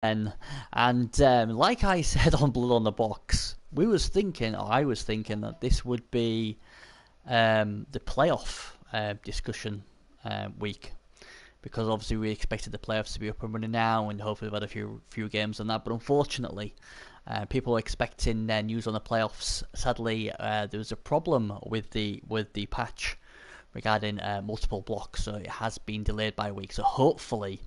And like I said on Blood on the Box, I was thinking that this would be the playoff discussion week, because obviously we expected the playoffs to be up and running now, and hopefully we've had a few games on that. But unfortunately, people are expecting news on the playoffs. Sadly, there was a problem with the patch regarding multiple blocks, so it has been delayed by a week. So hopefully,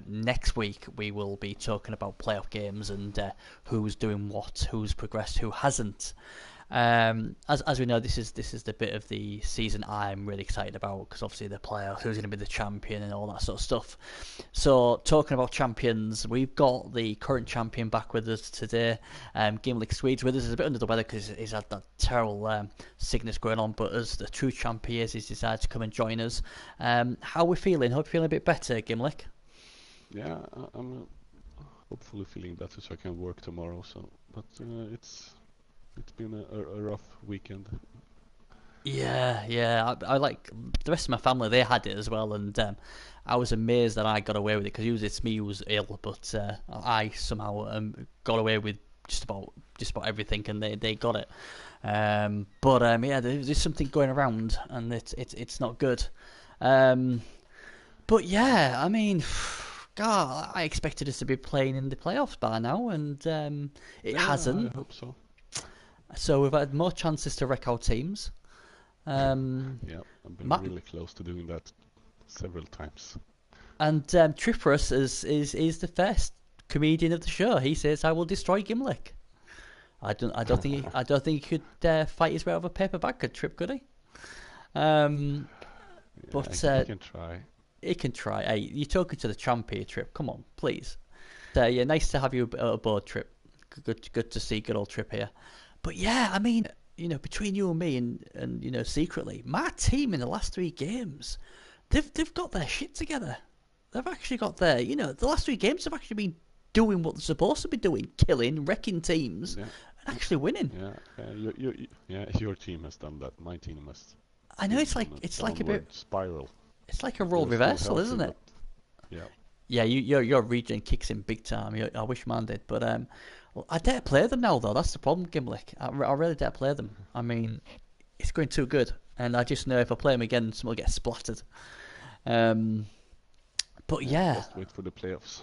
next week we will be talking about playoff games and who's doing what, who's progressed, who hasn't. As we know, this is the bit of the season I'm really excited about, because obviously the playoffs, who's going to be the champion and all that sort of stuff. So talking about champions, we've got the current champion back with us today. Gimlick Swedes with us. He's a bit under the weather because he's had that terrible sickness going on, but as the true champ he is, he's decided to come and join us. How are we feeling? Hope you're feeling a bit better, Gimlick. Yeah, I'm hopefully feeling better so I can work tomorrow. But it's been a rough weekend. Yeah. I like the rest of my family. They had it as well, and I was amazed that I got away with it, because usually it's me who's ill, but I somehow got away with just about everything, and they got it. But there's something going around, and it's not good. But yeah, I mean, God, I expected us to be playing in the playoffs by now, and it Yeah, I hasn't. hope so. So we've had more chances to wreck our teams. Yeah, I've been Matt really close to doing that several times. and Triforus is the first comedian of the show. He says, "I will destroy Gimlick." I don't think he could fight his way out of a paper bag. Could he? Um, Yeah, but I can try. he can try. Hey, you're talking to the champ here, Trip. Come on, please. Yeah, nice to have you aboard, Trip. Good to see good old Trip here. But yeah, I mean, between you and me, and secretly, my team in the last three games, they've got their shit together. They've actually got the last three games have actually been doing what they're supposed to be doing, killing, wrecking teams, Yeah, and actually winning. yeah, your team has done that. My team has I know been on a it's like a bit, downward spiral. it's like a role You're still reversal, healthy, isn't it? but yeah, Yeah, your regen kicks in big time. I wish mine did, but well, I dare play them now though. That's the problem, Gimlick. I really dare play them. I mean, it's going too good, and I just know if I play them again, someone will get splattered. Um, but yeah. yeah, Just wait for the playoffs.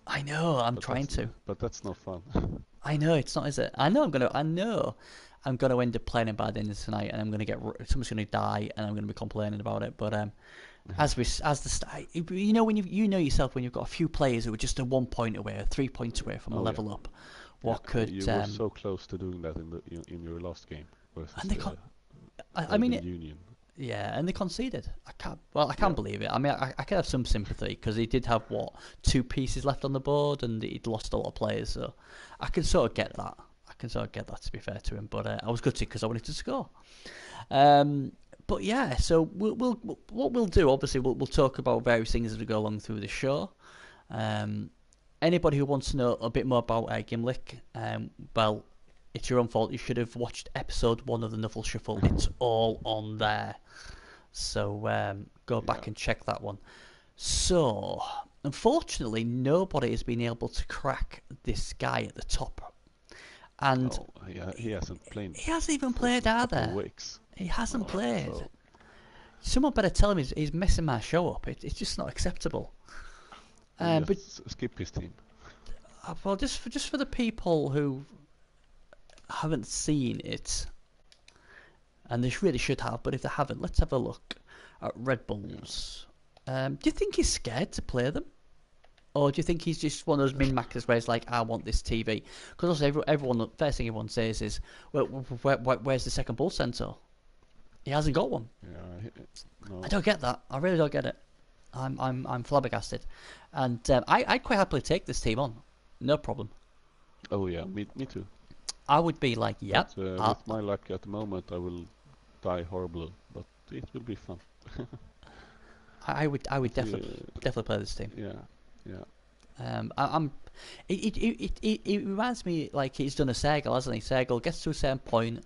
I know. I'm But trying to. that's no fun. I know it's not, is it? I know I'm gonna end up playing it by the end of tonight, and I'm gonna someone's gonna die, and I'm gonna be complaining about it. But when you know yourself, when you've got a few players who are just a 1 point away, or 3 points away from a Oh yeah, level up, yeah. what could You were so close to doing that in your last game versus and they con- I mean Elven it, Union. yeah, and they conceded. I can't Yeah, believe it. I mean, I can have some sympathy, because he did have what, two pieces left on the board, and he'd lost a lot of players, so I can sort of get that. To be fair to him, but I was gutted because I wanted to score. Um, but yeah, so what we'll do, obviously, we'll talk about various things as we go along through the show. Um, Anybody who wants to know a bit more about Gimlick, well, it's your own fault. You should have watched episode 1 of the Nuffle Shuffle. It's all on there. So go yeah. back and check that one. So, unfortunately, nobody has been able to crack this guy at the top. And Oh, yeah. He hasn't played he hasn't even for played a couple of either. weeks. He hasn't Oh, played. so Someone better tell him he's messing my show up. It's just not acceptable. we But just skip his team. well, just for the people who haven't seen it, and they really should have, but if they haven't, let's have a look at Red Yeah. Bulls. Do you think he's scared to play them? Or do you think he's just one of those min-maxers where he's like, I want this TV? Because also everyone, the first thing everyone says is, well, where's the second Bull Centaur? He hasn't got one. Yeah. I No. don't get that. I really don't get it. I'm flabbergasted. And I'd quite happily take this team on. No problem. Oh yeah. Me too. I would be like, But yep. with my luck at the moment, I will die horribly. But it will be fun. I would If definitely play this team. yeah. Yeah. I'm. It reminds me like he's done a Sergal, hasn't he? Sergal gets to a certain point.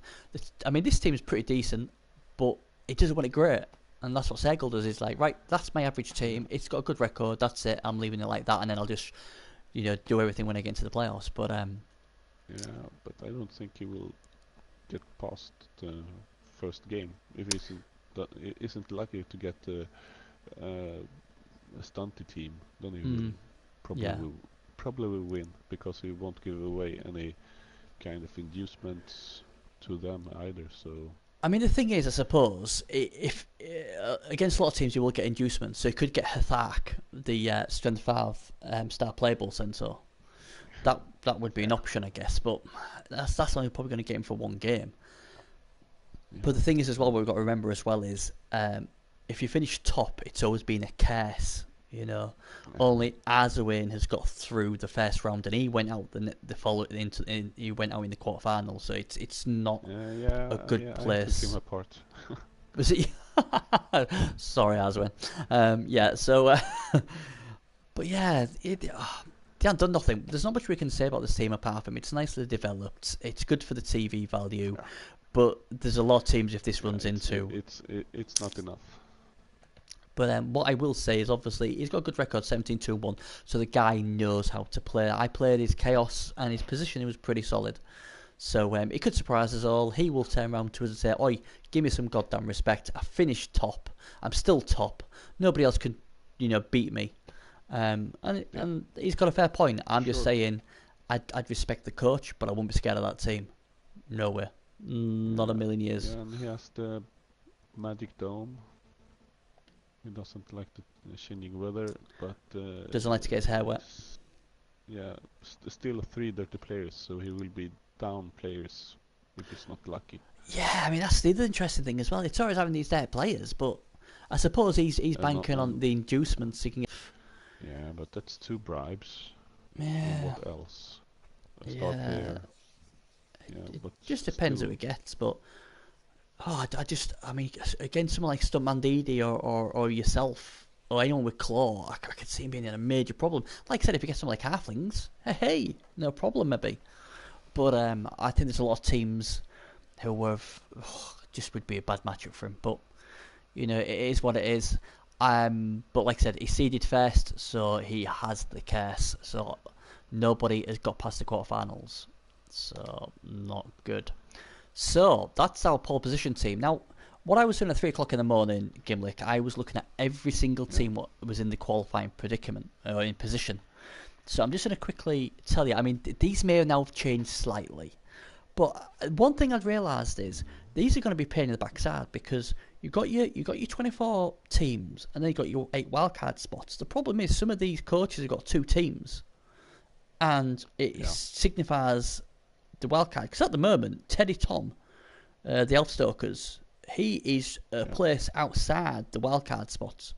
I mean, this team is pretty decent, but it doesn't want it great, and that's what Sergal does. He's like, right, that's my average team. It's got a good record. That's it. I'm leaving it like that, and then I'll just do everything when they get into the playoffs. But Yeah, but I don't think he will get past the first game if he isn't lucky to get a stunty team. Then he will probably yeah, will probably will win because he won't give away any kind of inducements to them either. So I mean the thing is, I suppose if against a lot of teams you will get inducements, so you could get Hathak, the strength 5 star playable centaur. That would be an option, I guess, but that's only probably going to get him for one game. yeah, But the thing is, as well, what we've got to remember as well is, if you finish top, it's always been a curse. yeah, Only Arzawain has got through the first round, and he went out he went out in the quarterfinals. So it's not yeah, a good yeah. I place. took him apart. Was it? Sorry, Arzawain. Yeah. So, but yeah, they haven't done nothing. There's not much we can say about this team apart from it's nicely developed. It's good for the TV value, Yeah. but there's a lot of teams if this runs it's, into. It's not enough. But what I will say is, obviously, he's got a good record, 17-2-1, so the guy knows how to play. I played his Chaos, and his positioning was pretty solid. So it could surprise us all. He will turn around to us and say, "Oi, give me some goddamn respect. I finished top. I'm still top. Nobody else can, beat me." And he's got a fair point. I'm just saying, I'd respect the coach, but I wouldn't be scared of that team. No way. Not a million years. Yeah, and he has the magic dome. He doesn't like the changing weather, but Doesn't like to get his hair wet. Yeah, still 3 dirty players, so he will be down players if he's not lucky. Yeah, I mean that's the other interesting thing as well. It's always having these dirty players, but I suppose he's banking on the inducements he can get. Yeah, but that's 2 bribes. Yeah. And what else? A star player. Yeah, It but just depends still, who he gets, but I mean, against someone like Stuntman Didi or yourself or anyone with Claw, I could see him being in a major problem. Like I said, if you get someone like Halflings, hey, no problem maybe. But I think there's a lot of teams who have just would be a bad matchup for him. But it is what it is. But like I said, he seeded first, so he has the curse. So nobody has got past the quarterfinals. So not good. So that's our pole position team. Now, what I was doing at 3 o'clock in the morning, Gimlick, I was looking at every single team what was in the qualifying predicament or in position. So I'm just going to quickly tell you. I mean, these may have now changed slightly, but one thing I've realised is these are going to be a pain in the backside because you got your 24 teams and then you got your 8 wildcard spots. The problem is some of these coaches have got 2 teams, and it signifies the wildcard. Because at the moment, Teddy Tom, the Elfstokers, he is a place outside the wildcard spots.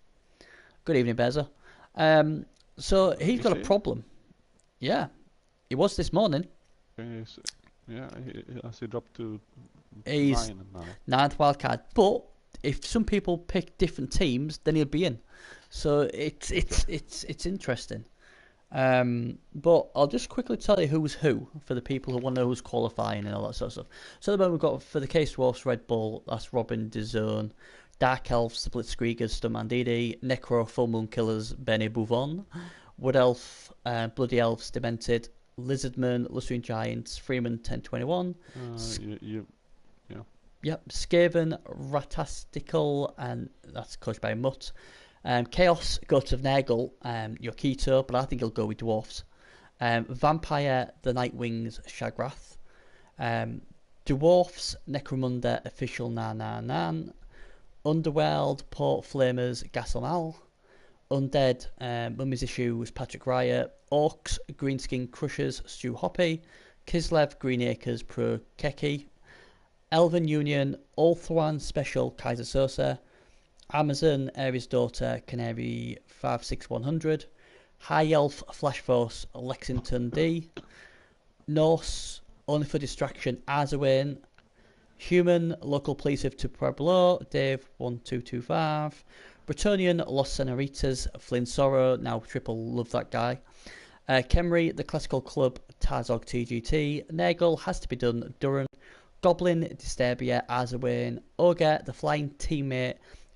Good evening, Beza. So he's got a problem. Yeah, he was this morning. Has he dropped to He's 9 now? 9th wildcard. But if some people pick different teams, then he'll be in. So it's interesting. But I'll just quickly tell you who's who for the people who want to know who's qualifying and all that sort of stuff. So at the moment we've got for the Case Dwarfs, Red Bull, that's Robin DeZone, Dark Elves, the Blitzkriegers, Stuntman Didi, Necro, Full Moon Killers, Benny Bouvon, Wood Elf, Bloody Elves, Demented, Lizardman, Lustrian Giants, Freeman 1021. Yep, Skaven, Ratastical, and that's coached by Mutt. Chaos, Goat of Nagel, Yokito, but I think he'll go with Dwarfs. Vampire, the Nightwings, Shagrath. Dwarfs, Necromunda, Official Nan. Underworld, Port Flamers, Gasomal. Undead, Mummy's Issues, Patrick Riot. Orcs, Greenskin Crushers, Stu Hoppy. Kislev, Green Acres, Pro Keki. Elven Union, Ulthwan Special, Kaiser Sosa. Amazon, Ares Daughter, Canary 56100. High Elf, Flash Force, Lexington D. Norse, Only for Distraction, Arzawain. Human, Local Police of Pueblo, Dave 1225. Bretonian, Los Senoritas, Flynn Sorrow, now triple love that guy. Kemri, The Classical Club, Tarzog TGT. Nagel, Has to Be Done, Duran. Goblin, Disturbia, Arzawain. Ogre, The Flying Teammate,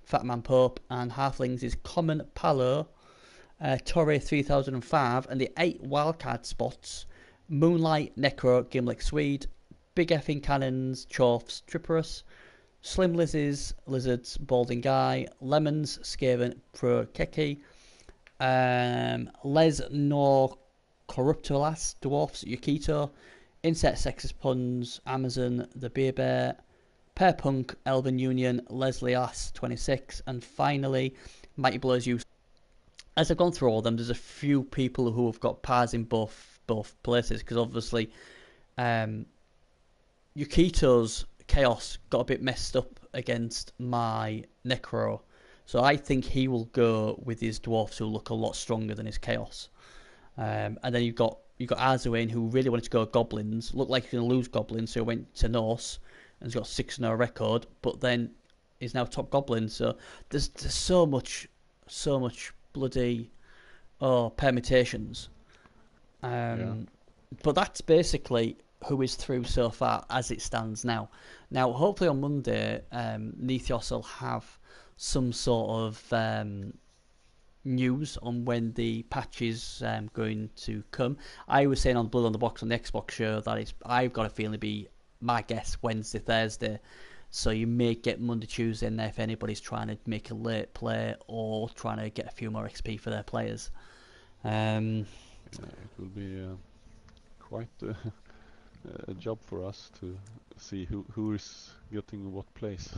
Fatman Pope, and Halflings is Common Palo. Torre 3005, and the 8 wildcard spots: Moonlight, Necro, Gimlick Swede, Big Effing Cannons, Chorfs, Tripperus, Slim Lizards, Balding Guy, Lemons, Skaven, Pro Keki, Les Nor Corruptolas, Dwarfs, Yukito, Insect Sexist Puns, Amazon, The Beer Bear, Pear Punk, Elven Union, Leslie Ass 26, and finally Mighty Blows You. As I've gone through all of them, there's a few people who have got pars in both places, because obviously Yukito's Chaos got a bit messed up against my Necro, so I think he will go with his Dwarfs, who look a lot stronger than his Chaos. And then you've got Arzuane, who really wanted to go Goblins, looked like he's going to lose Goblins, so he went to Norse and has got 6-0 record, but then is now top Goblin. So there's so much bloody permutations. But that's basically who is through so far as it stands now. Now, hopefully on Monday, Nethos will have some sort of news on when the patch is going to come. I was saying on Blood on the Box on the Xbox show that I've got a feeling it'll be, my guess, Wednesday, Thursday. So you may get Monday, Tuesday in there if anybody's trying to make a late play or trying to get a few more XP for their players. It will be quite a job for us to see who is getting what place.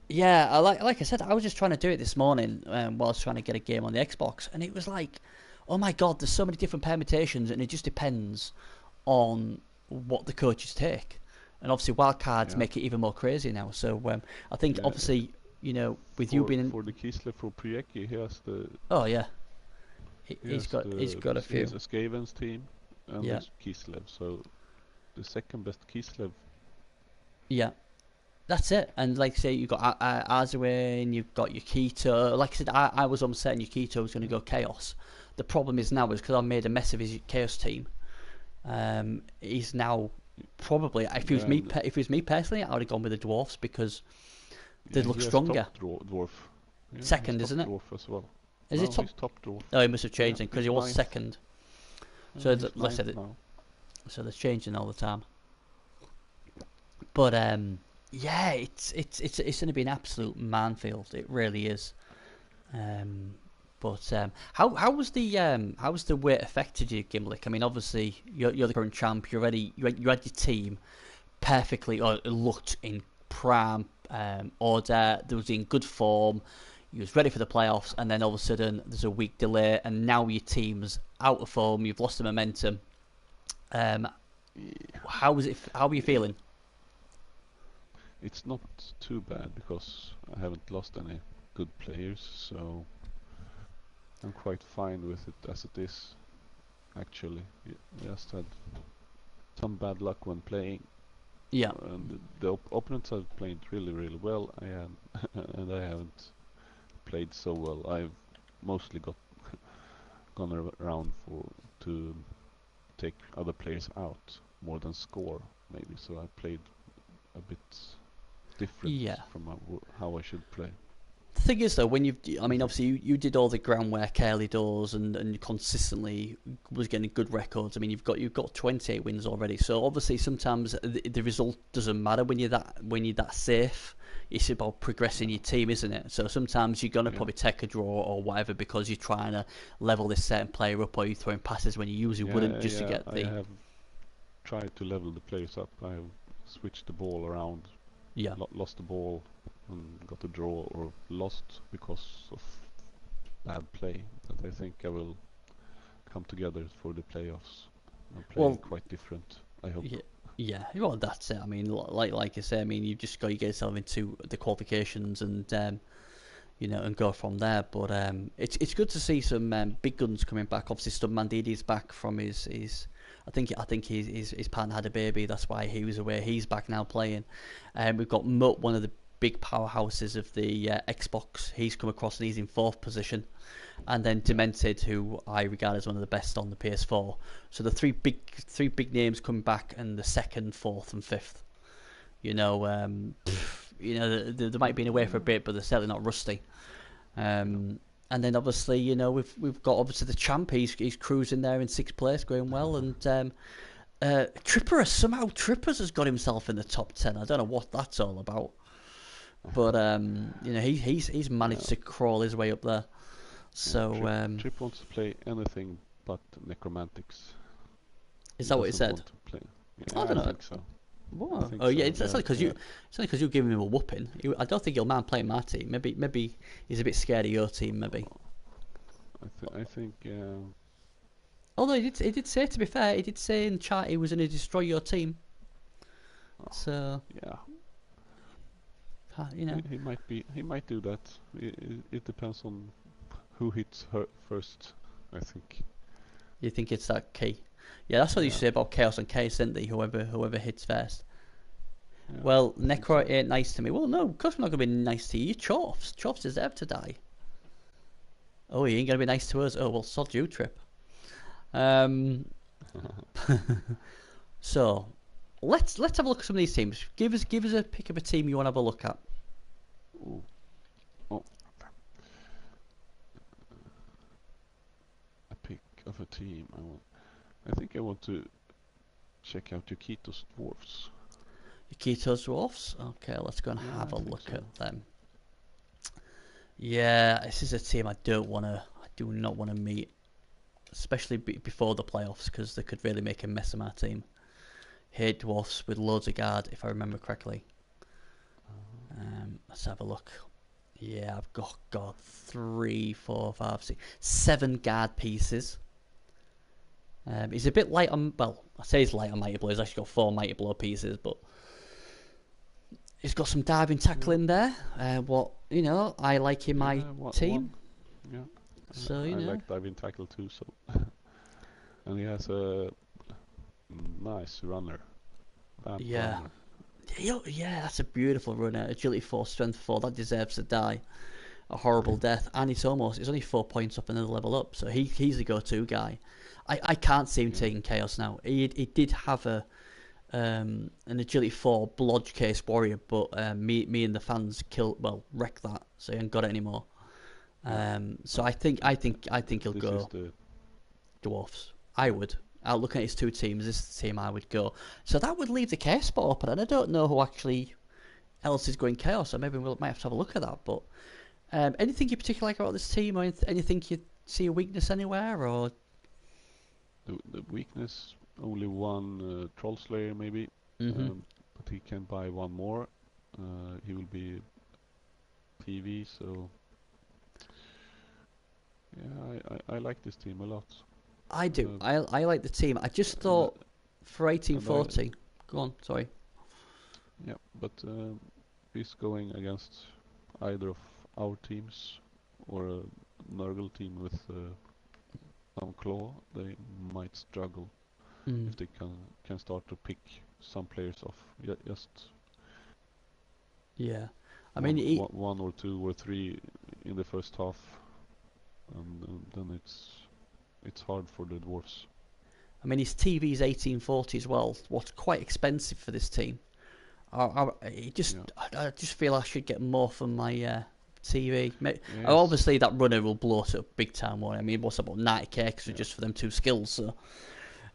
Yeah, like I said, I was just trying to do it this morning while I was trying to get a game on the Xbox, and it was like, oh my god, there's so many different permutations, and it just depends on what the coaches take. And obviously wildcards make it even more crazy now. So I think obviously, with you being for the Kislev for Prieki, he has the he's got a few. He has a Skaven's team and there's Kislev, so the second best Kislev. Yeah. That's it. And like I say, you've got Arzuane, you've got Yukito. Like I said, I was uncertain Yukito was going to go Chaos. The problem is now is because I made a mess of his Chaos team. He's now probably, if it was me personally, I would have gone with the Dwarfs because they look stronger. Dwarf. Yeah, second, isn't it? Dwarf as well. Is it top? He's top Dwarf. Oh, he must have changed then because he was ninth. second. So let's say so they're changing all the time. But yeah, it's going to be an absolute minefield. It really is. But how was the weight affected you, Gimlick? I mean, obviously you're the current champ. You had your team perfectly, or looked in prime order. They was in good form. You was ready for the playoffs, and then all of a sudden there's a week delay, and now your team's out of form. You've lost the momentum. How was it? How were you feeling? It's not too bad because I haven't lost any good players, so I'm quite fine with it as it is. Actually, I just had some bad luck when playing. Yeah. And the opponents have played really, really well. And I haven't played so well. I've mostly gone around to take other players out more than score, maybe. So I played a bit different from how I should play. The thing is, though, obviously you did all the groundwork early doors and consistently was getting good records. I mean, you've got 28 wins already. So obviously, sometimes the result doesn't matter when you're that safe. It's about progressing your team, isn't it? So sometimes you're gonna probably take a draw or whatever because you're trying to level this certain player up, or you're throwing passes when you usually wouldn't just to get the. I have tried to level the players up. I have switched the ball around. Yeah. Lost the ball and got a draw or lost because of bad play. But I think I will come together for the playoffs and play quite different, I hope. Yeah, well, that's it. I mean, like I say, I mean, you've just got to get yourself into the qualifications and and go from there. But it's good to see some big guns coming back. Obviously, Stub Mandidi's back from his I think his partner had a baby. That's why he was away. He's back now playing. We've got Mutt, one of the big powerhouses of the Xbox. He's come across and he's in 4th position. And then Demented, who I regard as one of the best on the PS4. So the three big names coming back, and the 2nd, 4th, and 5th. They might be away for a bit, but they're certainly not rusty. And And then obviously, we've got obviously the champ. He's cruising there in 6th place, going well. And Trippers has got himself in the top 10. I don't know what that's all about, but he's managed to crawl his way up there. So Trip wants to play anything but necromantics. Is that what he said? Yeah, I don't know. I think so. What? Oh yeah, it's only because you're giving him a whooping. I don't think he'll mind playing my team. Maybe he's a bit scared of your team. Maybe. I think. Although he did say, to be fair, he did say in chat he was going to destroy your team. So yeah, you know, he might do that. It depends on who hits her first. I think. You think it's that key? Yeah, that's what you say about Chaos and Case, isn't they? Whoever hits first. Yeah, well, Necro ain't nice to me. Well, no, of course I'm not going to be nice to you. You Chorfs. Chorfs deserve to die. Oh, you ain't going to be nice to us? Oh, well, sod you, Trip. So, let's have a look at some of these teams. Give us a pick of a team you want to have a look at. Ooh. Oh. A pick of a team I think I want to check out Yukito's Dwarfs. Yukito's Dwarfs? Okay, let's go and have a look at them. Yeah, this is a team I do not want to meet, especially before the playoffs, because they could really make a mess of my team. Hate Dwarfs with loads of guard, if I remember correctly. Let's have a look. Yeah, I've got 3, 4, 5, 6, 7 guard pieces. He's a bit light on. Well, I say he's light on Mighty Blow. He's actually got 4 Mighty Blow pieces, but he's got some diving tackle in there. I like in my team. Yeah. So I like diving tackle too. So, and he has a nice runner. Runner. Yeah, that's a beautiful runner. Agility 4, strength 4. That deserves to die a horrible death. And it's only 4 points up another level up. So he's the go-to guy. I can't see him taking Chaos now. He did have an agility 4 blodge case warrior, but me and the fans wrecked that, so he ain't got it anymore. So I think he'll go Dwarfs. I would. I'll look at his 2 teams. This is the team I would go. So that would leave the Chaos spot open, and I don't know who actually else is going Chaos. So maybe we might have to have a look at that. But anything you particularly like about this team, or anything you see a weakness anywhere, or the weakness? Only one Troll Slayer maybe, but he can buy 1 more. He will be TV, so yeah, I like this team a lot. I do. I like the team. I just thought for 18-14. Go on, sorry. Yeah, but he's going against either of our teams or a Nurgle team with some claw. They might struggle. If they can start to pick some players off, just I mean, one or 2 or 3 in the first half, and then it's hard for the Dwarfs. I mean, his TV's 1840 as well. What's quite expensive for this team. I just feel I should get more from my TV. Yes. Obviously, that runner will blow it up big time. I mean, what's about 90k extra just for them 2 skills. So.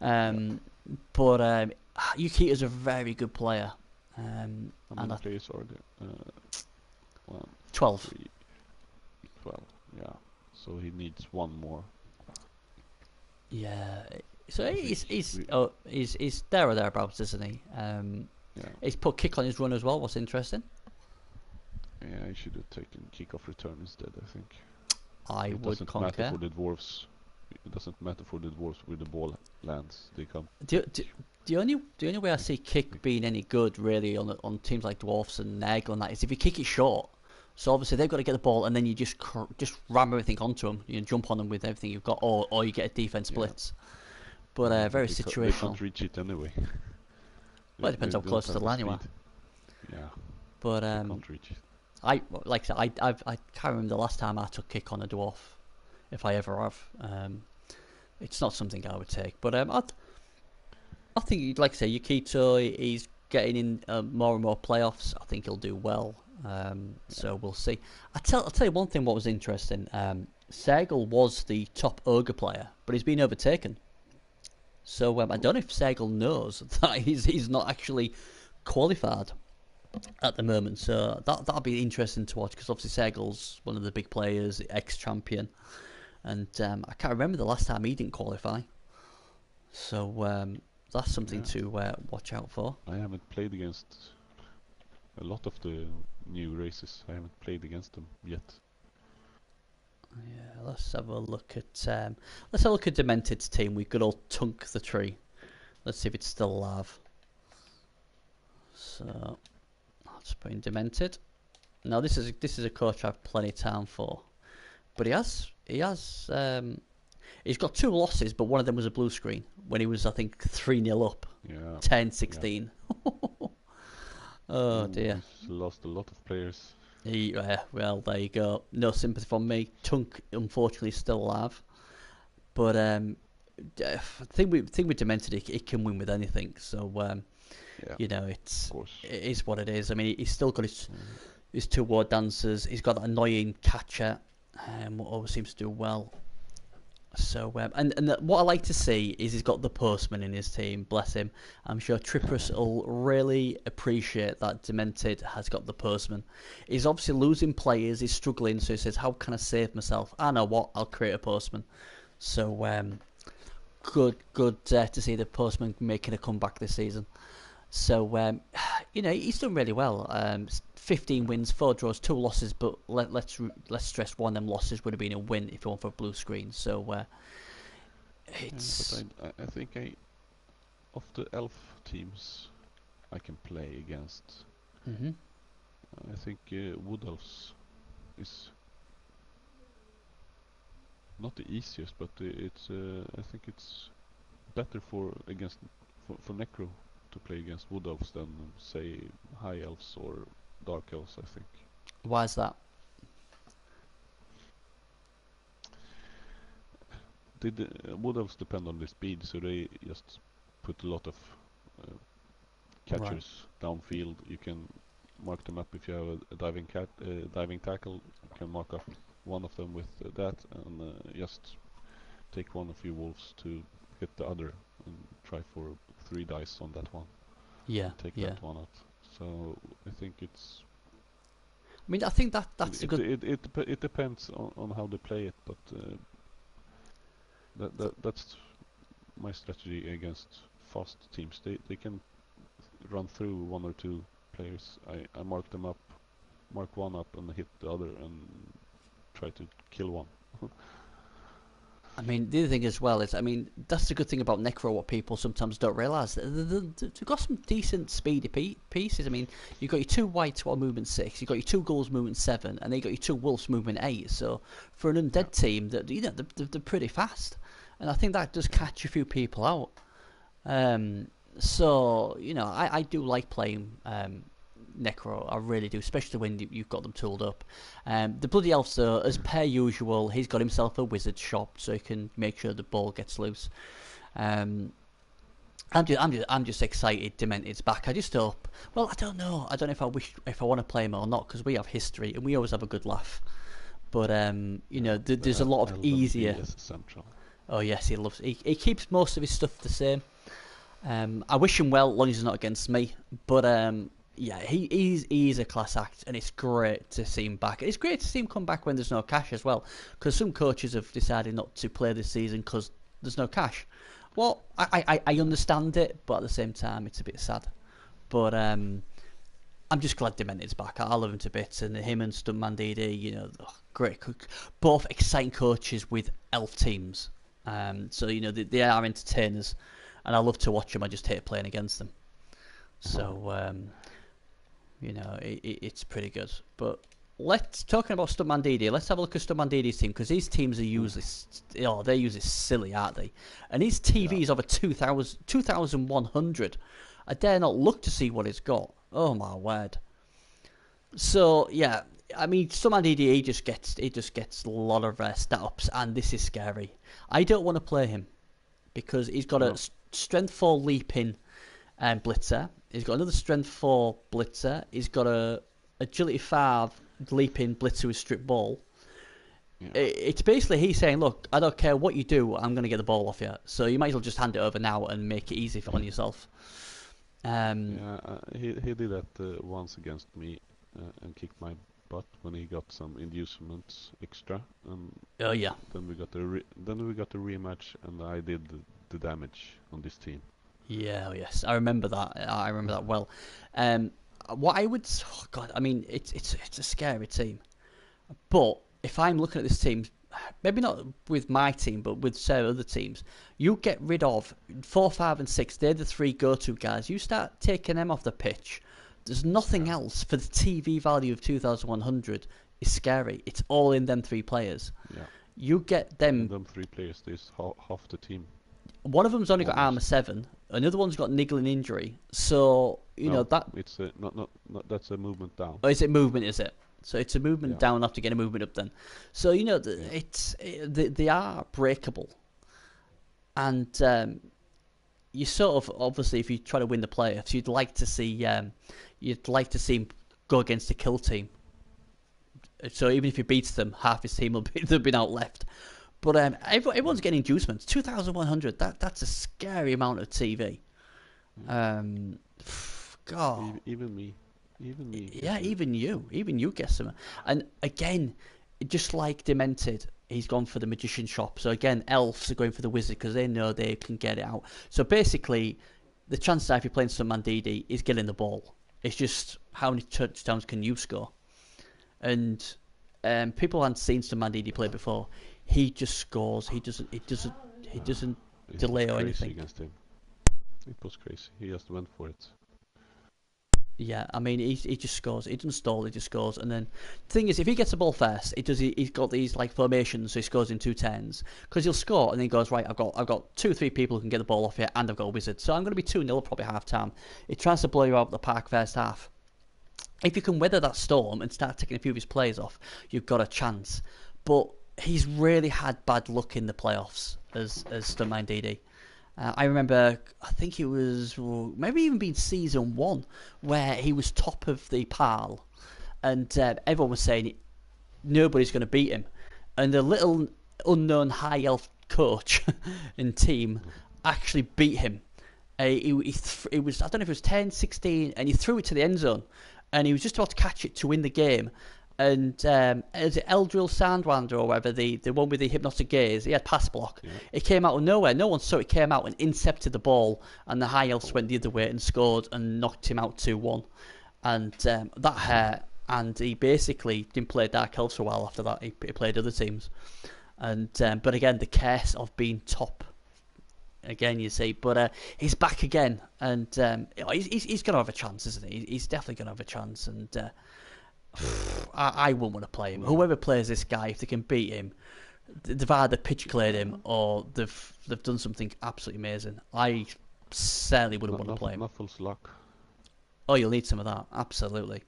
But Yukito's a very good player. How many players are there? 12. 12, yeah. So he needs 1 more. Yeah. So he's there or thereabouts, isn't he? He's put kick on his run as well. What's interesting? Yeah, he should have taken kick-off return instead, I think. I would concur. It doesn't matter for the Dwarves. It doesn't matter for the Dwarves where the ball lands. They come. The only way I see kick being any good really on teams like Dwarfs and Neg and that is if you kick it short. So obviously they've got to get the ball and then you just ram everything onto them. You jump on them with everything you've got, or you get a defense blitz. But very situational. They can't reach it anyway. Well, it depends how close to the line you are. Yeah. But they can't reach it. I can't remember the last time I took kick on a dwarf, if I ever have. It's not something I would take, but I think, like I say, Yukito, he's getting in more and more playoffs. I think he'll do well. So we'll see. I'll tell you one thing. What was interesting? Sergel was the top ogre player, but he's been overtaken. So I don't know if Sergel knows that he's not actually qualified at the moment. So that'll be interesting to watch because obviously Sergel's one of the big players, ex-champion, and I can't remember the last time he didn't qualify. So that's something to watch out for. I haven't played against a lot of the new races. I haven't played against them yet. Yeah, let's have a look at Demented's team. We've got all Tunk the Tree. Let's see if it's still alive. So let's put in Demented. Now this is a coach I've plenty of time for, but he's got 2 losses, but one of them was a blue screen when he was I think 3-0 up. Yeah. 10-16. Yeah. Oh dear. He's lost a lot of players. Well, there you go. No sympathy from me. Tunk, unfortunately, is still alive. But I think with Demented, it can win with anything. So, you know, it is what it is. I mean, he's still got his 2 war dancers. He's got that annoying catcher, what always seems to do well. So, and what I like to see is he's got the postman in his team. Bless him. I'm sure Trippus will really appreciate that Demented has got the postman. He's obviously losing players. He's struggling, so he says, "How can I save myself? I know what. I'll create a postman." So, good to see the postman making a comeback this season. So, you know, he's done really well. 15 wins, 4 draws, 2 losses, but let's stress one of them losses would have been a win if you went for a blue screen. So, it's... But I think of the elf teams I can play against, I think Wood Elves is not the easiest, but it's I think it's better for Necro to play against Wood Elves than say High Elves or Dark Elves, I think. Why is that? Wood Elves depend on the speed, so they just put a lot of catchers downfield. You can mark them up if you have a diving tackle. You can mark up one of them with that, and just take one of your wolves to hit the other, and try for 3 dice on that one. Yeah, take that one out. So I think it's. I mean, I think that's a good. It depends on how they play it, but that's my strategy against fast teams. They can run through 1 or 2 players. I mark them up, mark one up, and hit the other, and try to kill one. I mean, the other thing as well is, I mean, that's the good thing about Necro, what people sometimes don't realise. They've got some decent speedy pieces. I mean, you've got your 2 whites, what movement 6, you've got your 2 ghouls, movement 7, and then you've got your 2 wolves, movement 8. So, for an undead team, that you know, they're pretty fast. And I think that does catch a few people out. So, you know, I do like playing Necro, I really do, especially when you've got them tooled up. The Bloody Elves, though, as per usual, he's got himself a wizard shop, so he can make sure the ball gets loose. I'm just excited Demented's back. I just hope. Well, I don't know if I want to play him or not, because we have history and we always have a good laugh. But you know, there's a lot of easier. Oh yes, he loves. He keeps most of his stuff the same. I wish him well, as long as he's not against me. But yeah, he's a class act, and it's great to see him back. It's great to see him come back when there's no cash as well, because some coaches have decided not to play this season because there's no cash. Well, I understand it, but at the same time, it's a bit sad. But I'm just glad Demented's back. I love him to bits, and him and Stuntman DD, you know, great, both exciting coaches with elf teams. So you know they are entertainers, and I love to watch them. I just hate playing against them. So you know, it's pretty good. But talking about Stuntman DD, let's have a look at Stuntman DD's team, because these teams are usually, they're usually silly, aren't they? And his TV is over 2,100. I dare not look to see what it's got. Oh my word. So yeah, I mean, Stuntman DD, he just gets a lot of stat ups, and this is scary. I don't want to play him because he's got a strength 4 leaping blitzer. He's got another strength 4 blitzer. He's got a agility 5 leaping blitzer with strip ball. It's basically he's saying, look, I don't care what you do, I'm going to get the ball off you. So you might as well just hand it over now and make it easy on yourself. He did that once against me and kicked my butt when he got some inducements extra. Oh yeah. Then we got the rematch, and I did the damage on this team. Yeah, yes, I remember that. I remember that well. What I would, God, I mean, it's a scary team. But if I'm looking at this team, maybe not with my team, but with say other teams, you get rid of 4, 5, and 6. They're the 3 go-to guys. You start taking them off the pitch. There's nothing else for the TV value of 2,100 is scary. It's all in them 3 players. Yeah. You get them. In them 3 players, there's half the team. One of them's only got armor 7. Another one's got niggling injury. So you know that it's not that's a movement down. Oh, is it movement? Is it? So it's a movement down after getting a movement up. Then, so you know they are breakable, and you sort of obviously if you try to win the playoffs, you'd like to see him go against a kill team. So even if he beats them, half his team will be out left. But everyone's getting inducements. 2,100. That's a scary amount of TV. God. Even me. Yeah, even you get some. And again, just like Demented, he's gone for the magician shop. So again, elves are going for the wizard because they know they can get it out. So basically, the chances are if you're playing some Mandidi is getting the ball. It's just how many touchdowns can you score? And people hadn't seen some Mandidi play before. He just scores. He doesn't delay or anything. Against him. It was crazy. He just went for it. Yeah, I mean, he just scores. He doesn't stall. He just scores. And then the thing is, if he gets the ball first, he's got these like formations, so he scores in 2 10s. Because he'll score and then he goes, right, I've got 2 or 3 people who can get the ball off here, and I've got a wizard, so I'm going to be 2-0 probably half time. He tries to blow you out of the park first half. If you can weather that storm and start taking a few of his players off, you've got a chance. But he's really had bad luck in the playoffs as Stuntman DD. I remember, I think it was maybe even been season 1 where he was top of the pile, and everyone was saying nobody's going to beat him, and the little unknown high elf coach and team actually beat him. It was, I don't know if it was 10, 16, and he threw it to the end zone, and he was just about to catch it to win the game. And is it Eldril Sandwander or whatever, the one with the hypnotic gaze? He had pass block. Yeah. It came out of nowhere. No one saw it. Came out and intercepted the ball, and the high elves went the other way and scored and knocked him out 2-1. And that hurt. And he basically didn't play Dark Elves for a while after that. He played other teams. And but again, the curse of being top. Again, you see, but he's back again, and he's going to have a chance, isn't he? He's definitely going to have a chance, and. I wouldn't want to play him. Whoever plays this guy, if they can beat him, they've either pitch cleared him or they've done something absolutely amazing. I certainly wouldn't want to play him. Nuffle's luck. Oh, you'll need some of that. Absolutely.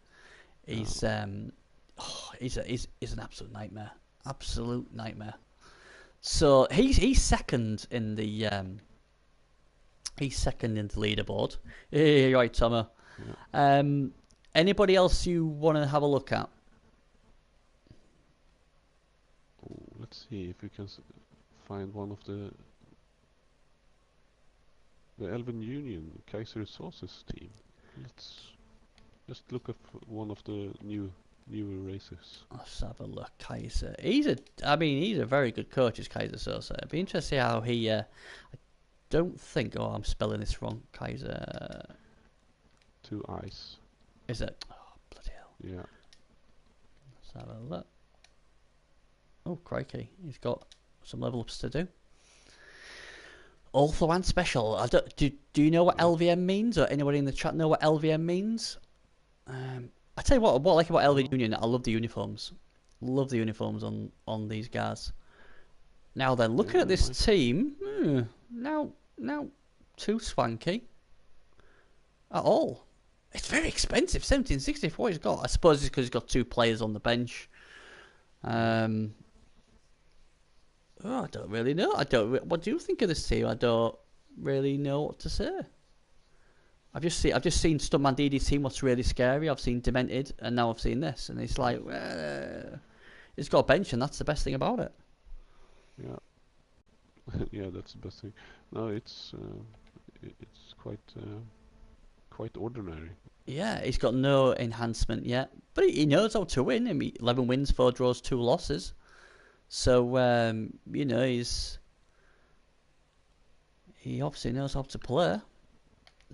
He's an absolute nightmare. Absolute nightmare. So he's second in the leaderboard. Hey, right, Tomo. Yeah. Anybody else you want to have a look at? Let's see if we can find one of the Elven Union, Kaiser Resources team. Let's just look at one of the newer races. Let's have a look. Kaiser. He's a very good coach, is Kaiser Sosa. It'd be interesting how he. I don't think. Oh, I'm spelling this wrong. Kaiser. 2 eyes. Is it? Oh, bloody hell. Yeah. Let's have a look. Oh, crikey. He's got some level ups to do. Ortho and special. Do you know what LVM means? Or anybody in the chat know what LVM means? I tell you what I like about LV Union, I love the uniforms. Love the uniforms on these guys. Now then, looking at this team, now too swanky at all. It's very expensive, 1760 for what he's got. I suppose it's because he's got 2 players on the bench. I don't really know. What do you think of this team? I don't really know what to say. I've just seen Stuntman DD's team. What's really scary? I've seen Demented, and now I've seen this, and it's like, He's got a bench, and that's the best thing about it. Yeah, yeah, that's the best thing. No, it's quite ordinary. Yeah, he's got no enhancement yet, but he knows how to win. I mean, 11 wins, 4 draws, 2 losses. So he obviously knows how to play.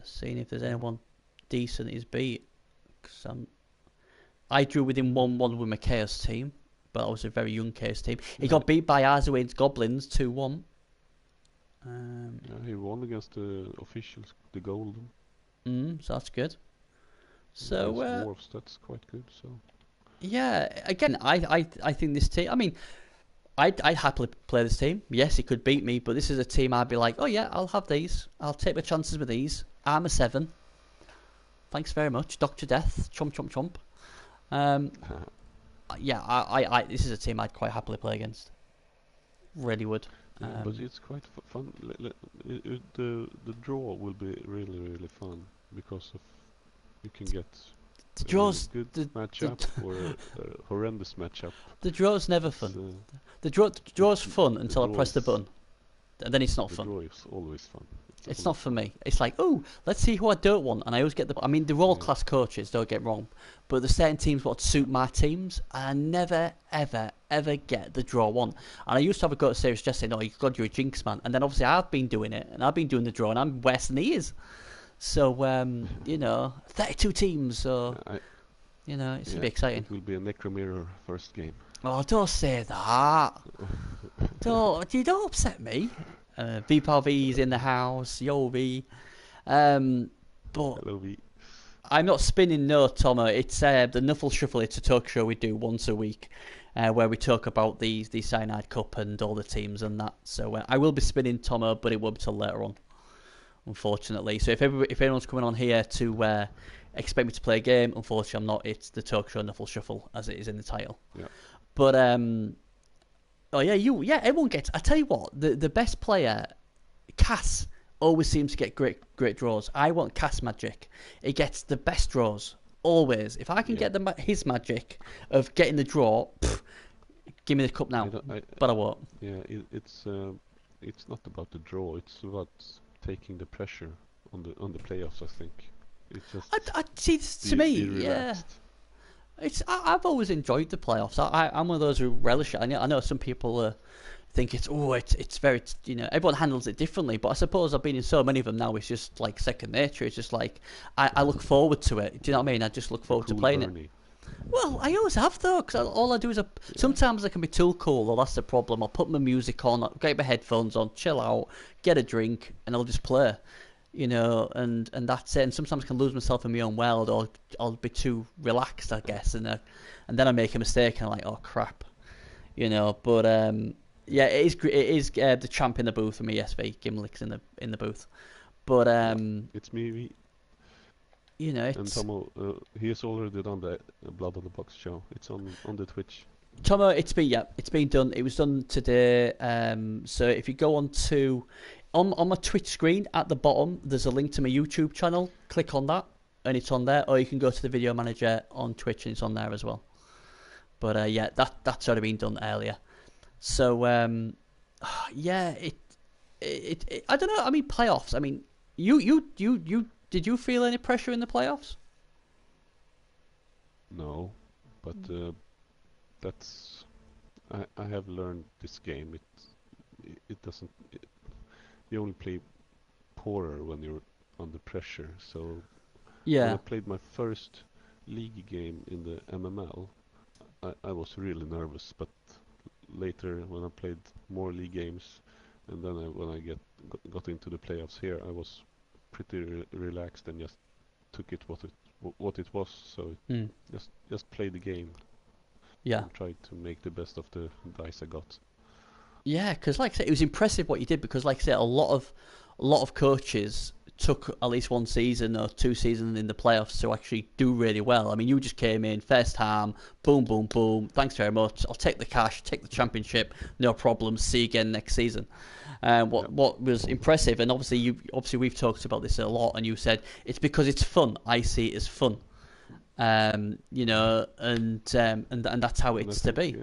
Seeing if there's anyone decent he's beat. I drew with him 1-1 with my Chaos team, but I was a very young Chaos team. He got beat by Arzawain's Goblins 2-1. Yeah, he won against the officials, the Golden. So that's good. So Dwarves, that's quite good. So yeah, again, I think this team. I mean, I'd happily play this team. Yes, he could beat me, but this is a team I'd be like, oh yeah, I'll have these. I'll take my chances with these. Armor 7. Thanks very much, Doctor Death. Chomp chomp chomp. Yeah, I this is a team I'd quite happily play against. Really would. but it's quite fun. The draw will be really really fun because of you can get the draws good matchup or a horrendous matchup. The draw's never fun. The draw's fun until I press the button, and then it's not fun. The draw is always fun. It's not for me. It's like, oh, let's see who I don't want, and I always get the. I mean, they're all class coaches. Don't get wrong, but there's certain teams what suit my teams, and I never, ever get the draw one. And I used to have a go at Serious Jess saying, "Oh, God, you're a jinx man," and then obviously I've been doing it, and I've been doing the draw, and I'm worse than he is. So 32 teams. So it's gonna be exciting. It will be a Necromirror first game. Oh, don't say that. don't upset me. VPRV's in the house, yo V. But Hello, V. I'm not spinning no, Tomo. It's the Nuffle Shuffle. It's a talk show we do once a week, where we talk about the Cyanide Cup and all the teams and that. So I will be spinning Tomo, but it won't be till later on, unfortunately. So if anyone's coming on here to expect me to play a game, unfortunately I'm not. It's the talk show Nuffle Shuffle, as it is in the title. Yeah. But everyone gets. I tell you what, the best player, Cass, always seems to get great draws. I want Cass magic. He gets the best draws always. If I can get his magic of getting the draw, give me the cup now. But I won't. Yeah, it's not about the draw. It's about taking the pressure on the playoffs. I think it's just. I see. To me, yeah. I've always enjoyed the playoffs. I'm one of those who relish it. I know some people think it's very, everyone handles it differently. But I suppose I've been in so many of them now. It's just like second nature. It's just like I look forward to it. Do you know what I mean? I just look forward to playing it. Well, I always have though, because all I do is sometimes I can be too cool. Or that's the problem. I'll put my music on, I'll get my headphones on, chill out, get a drink, and I'll just play. And that's it. And sometimes I can lose myself in my own world, or I'll be too relaxed, I guess, and then I make a mistake, and I'm like, oh crap, But yeah, it is the champ in the booth from ESV. Gimlick's in the booth, but it's me. It's... And Tomo, he has already done the Blood on the Box show. It's on the Twitch. Tomo, it's been done. It was done today. So if you go on my Twitch screen at the bottom, there's a link to my YouTube channel. Click on that, and it's on there. Or you can go to the video manager on Twitch, and it's on there as well. But that's already been done earlier. So it I don't know. I mean, playoffs. I mean, you did you feel any pressure in the playoffs? No, but that's I have learned this game. It doesn't. You only play poorer when you're under pressure. So when I played my first league game in the MML, I was really nervous. But later, when I played more league games, and then when I got into the playoffs here, I was pretty relaxed and just took it what it was. So just play the game. Yeah. And tried to make the best of the dice I got. Yeah, because like I said, it was impressive what you did. Because like I said, a lot of coaches took at least one season or 2 seasons in the playoffs to actually do really well. I mean, you just came in first time, boom, boom, boom. Thanks very much. I'll take the cash, take the championship, no problem. See you again next season. What was impressive, and obviously we've talked about this a lot, and you said it's because it's fun. I see it as fun. And that's how it's to be.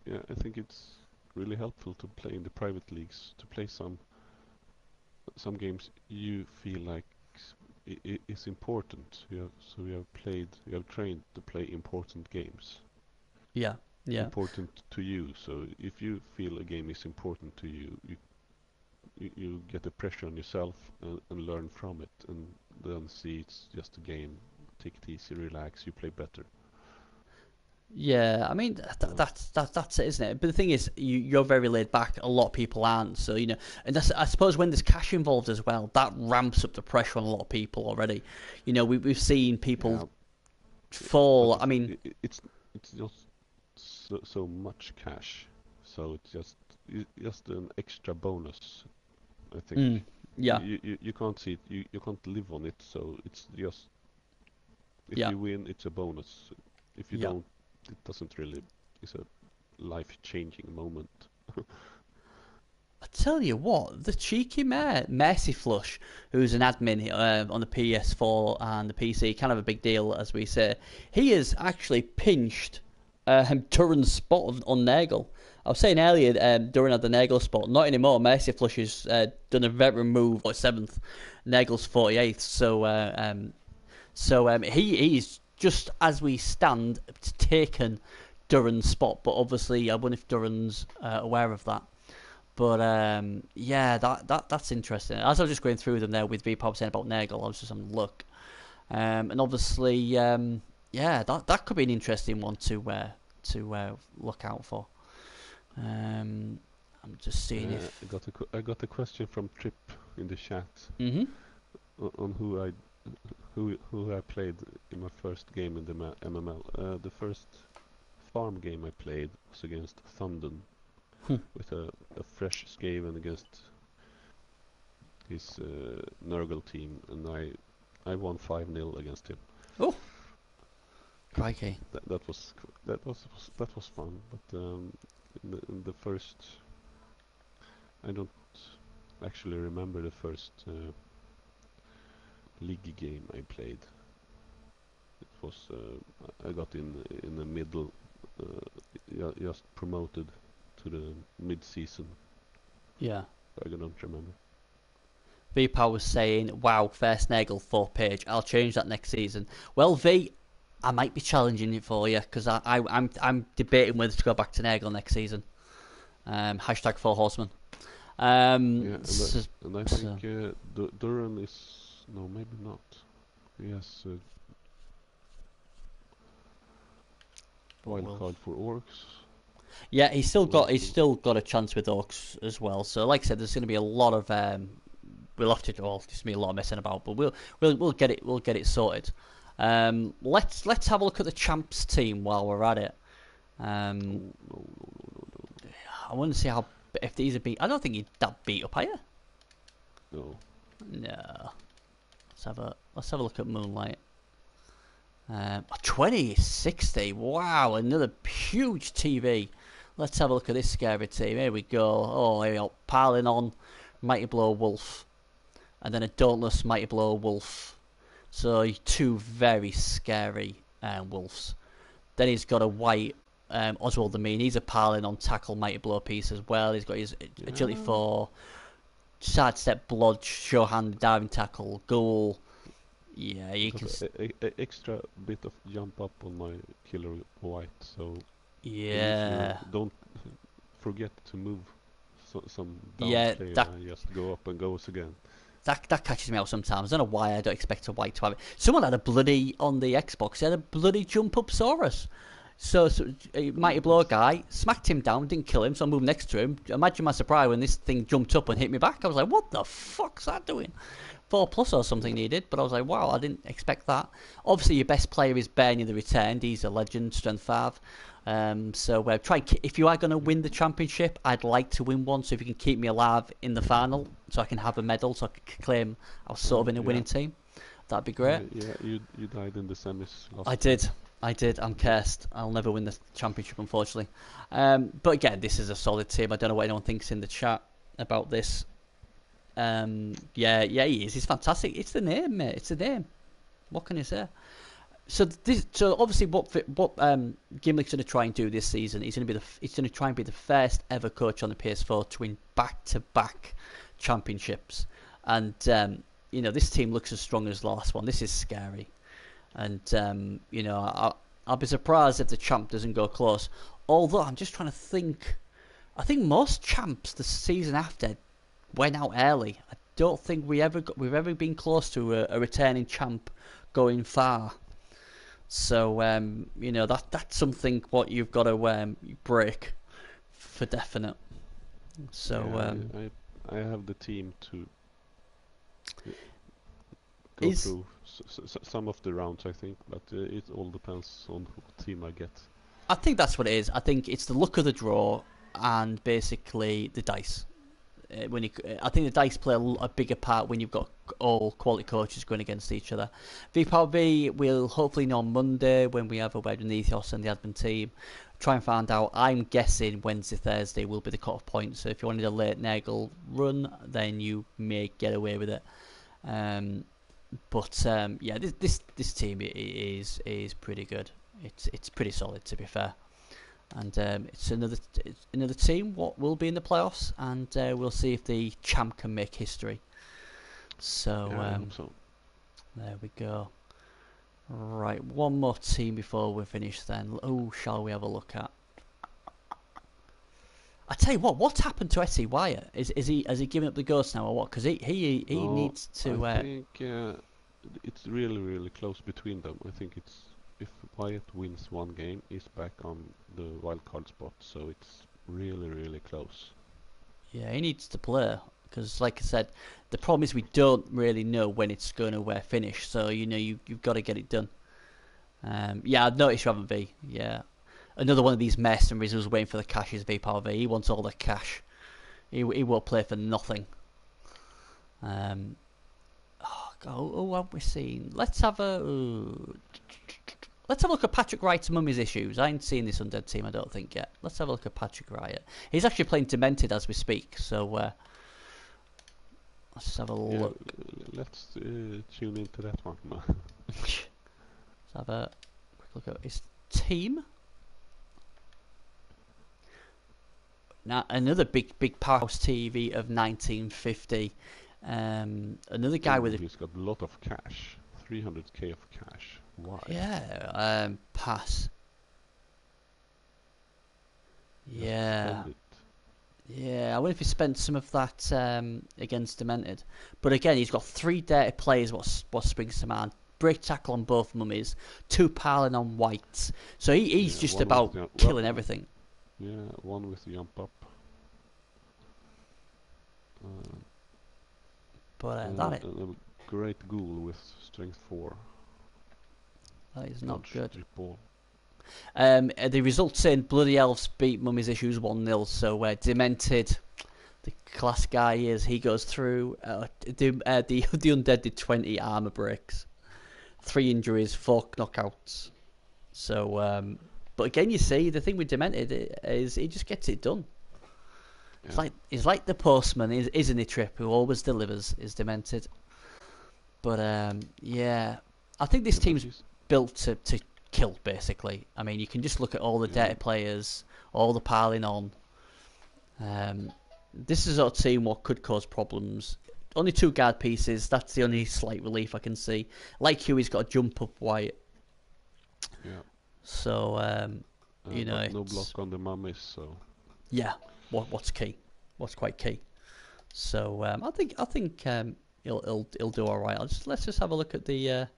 yeah, I think it's really helpful to play in the private leagues, to play some games you feel like is important. So you have trained to play important games, Yeah, yeah. important to you. So if you feel a game is important to you, you get the pressure on yourself and learn from it, and then see it's just a game. Take it easy, relax. You play better. Yeah, I mean So that's it, isn't it? But the thing is, you're very laid back. A lot of people aren't. So and that's, I suppose when there's cash involved as well, that ramps up the pressure on a lot of people already. We've seen people yeah, but fall. I mean, it's just so much cash. So it's just an extra bonus. I think mm, yeah, you can't see it. You can't live on it. So it's just if yeah, you win, it's a bonus. If you yeah. don't, it doesn't really. It's a life-changing moment. I tell you what, the cheeky Mercy Flush, who's an admin on the PS4 and the PC, kind of a big deal as we say, he has actually pinched Duran's spot on Nagel. I was saying earlier, Duran had the Nagel spot, not anymore. Mercy Flush has done a veteran move, 7th, Nagel's 48th. So he's just as we stand taken Duran's spot, but obviously I wonder if Duran's aware of that. But yeah, that's interesting. As I was just going through them there with V-Pop saying about Nagel, I was just having a look. And obviously, yeah, that could be an interesting one to look out for. I'm just seeing if. I got a question from Trip in the chat Mhm. on who I played in my first game in the MML. The first farm game I played was against Thunden Hmm. with a fresh Skaven against his Nurgle team, and I won 5-0 against him. Oh, crikey! That was fun, but in the first, I don't actually remember the first league game I played. It was I got in the middle, just promoted to the mid-season. Yeah. I don't remember. V-Power was saying, "Wow, first Nagel 4th page. I'll change that next season." Well, V, I might be challenging it for you because I'm debating whether to go back to Nagel next season. Hashtag 4 horsemen. Yeah, and I think Duran is no, maybe not. Yes, wild card for orcs. Yeah, Well, he's still got a chance with Orcs as well. So, like I said, there's going to be a lot of we'll have to well, there's going to be a lot of messing about, but we'll get it sorted. Let's have a look at the champs team while we're at it. no, no, no, no, I want to see how if these are beat. I don't think he's that beat up, are you? no. No. Let's have a look at Moonlight. 2060. Wow, another huge TV. Let's have a look at this scary team. Here we go. Oh, here we go. Piling on Mighty Blow Wolf. And then a Dauntless Mighty Blow Wolf. So two very scary wolves. Then he's got a white Oswald the Mean. He's a piling on Tackle Mighty Blow piece as well. He's got his Agility 4, Sidestep Blodge, Show Hand, Diving Tackle, Ghoul. Yeah, you can. A extra bit of jump up on my killer white, so if you Yeah. don't forget to move some down Yeah, player, that just go up and goes again. that catches me out sometimes. I don't know why I don't expect a white to have it. Someone had a bloody on the Xbox. He had a bloody jump up Saurus. So a mighty blow guy smacked him down, didn't kill him. So I moved next to him. Imagine my surprise when this thing jumped up and hit me back. I was like, "What the fuck's that doing?" 4+ or something needed, but I was like, "Wow, I didn't expect that." Obviously, your best player is Bernie the Returned. He's a legend, strength 5. So try if you are going to win the championship, I'd like to win one. So if you can keep me alive in the final, so I can have a medal, so I can claim I was sort of in a winning team, that'd be great. Yeah, you died in the semis last I time. did. I did. I'm cursed. I'll never win the championship, unfortunately. But again, this is a solid team. I don't know what anyone thinks in the chat about this. Yeah, he is. He's fantastic. It's the name, mate. It's the name. What can you say? So obviously, what Gimlick's going to try and do this season, he's going to try and be the first ever coach on the PS4 to win back-to-back championships, and this team looks as strong as the last one. This is scary, and I'll be surprised if the champ doesn't go close. Although I'm just trying to think, I think most champs the season after went out early. I don't think we've ever been close to a returning champ going far. So that's something what you've got to break for definite. So I have the team to go through some of the rounds, I think, but it all depends on what team I get. I think that's what it is. I think it's the luck of the draw and basically the dice. I think the dice play a bigger part when you've got all quality coaches going against each other. VPRV will hopefully know on Monday when we have a word with Ethos and the admin team. Try and find out. I'm guessing Wednesday, Thursday will be the cut-off point. So if you wanted a late Nagel run, then you may get away with it. But this team is pretty good. It's pretty solid, to be fair. And it's another team what will be in the playoffs, and we'll see if the champ can make history. So, I hope so. There we go. Right, one more team before we finish then. Oh, shall we have a look at? I tell you what's happened to Etty Wyatt? Has he given up the ghost now or what? Because he needs to. I think it's really, really close between them. I think if Wyatt wins one game, he's back on the wildcard spot. So it's really, really close. Yeah, he needs to play because, like I said, the problem is we don't really know when it's going to finish. So you've got to get it done. I've noticed you haven't, V. Yeah, another one of these mercenaries who's waiting for the cash is V-Power V. He wants all the cash. He won't play for nothing. What have we seen? Let's have a look at Patrick Wright's mummy's issues. I ain't seen this undead team, I don't think, yet. Let's have a look at Patrick Wright. He's actually playing Demented as we speak, so let's have a look. Let's tune into that one. Let's have a quick look at his team. Now, another big powerhouse TV of 1950. Another guy he's got a lot of cash. 300k of cash. Why? Yeah, pass. Yeah. Yeah, I wonder if he spent some of that against Demented. But again, he's got 3 dirty players, what springs to mind. Break tackle on both mummies, 2 piling on whites. So he's just about killing everything. Yeah, 1 with jump up. But that it. A great ghoul with strength 4. That is not good. Triple. The results saying Bloody Elves beat Mummy's Issues 1-0. So Demented, the class guy he goes through. The Undead did 20 armor breaks, 3 injuries, 4 knockouts. So, but again, you see the thing with Demented is he just gets it done. Yeah. He's like the postman, isn't he? Trip who always delivers is Demented. But I think this team's built to kill, basically. I mean, you can just look at all the dirty players, all the piling on. This is our team what could cause problems. Only 2 guard pieces. That's the only slight relief I can see. Like Huey's got a jump up Wyatt. Yeah. So no block on the mummies. So yeah, what's key? What's quite key? So I think he'll do all right. Let's just have a look at the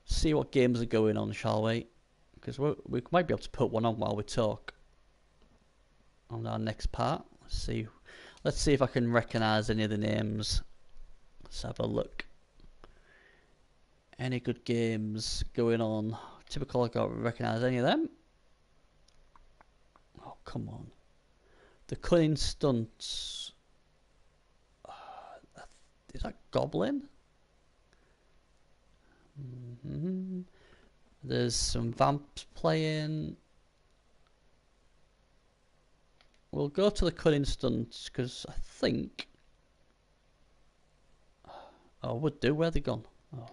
see what games are going on, shall we? Because we might be able to put one on while we talk on our next part. Let's see if I can recognise any of the names. Let's have a look. Any good games going on? Typical, I can't recognise any of them. Oh, come on. The Cunning Stunts. Is that Goblin? There's some Vamps playing. We'll go to the Cunning Stunts because I think. Oh, would do. Where are they gone? Oh.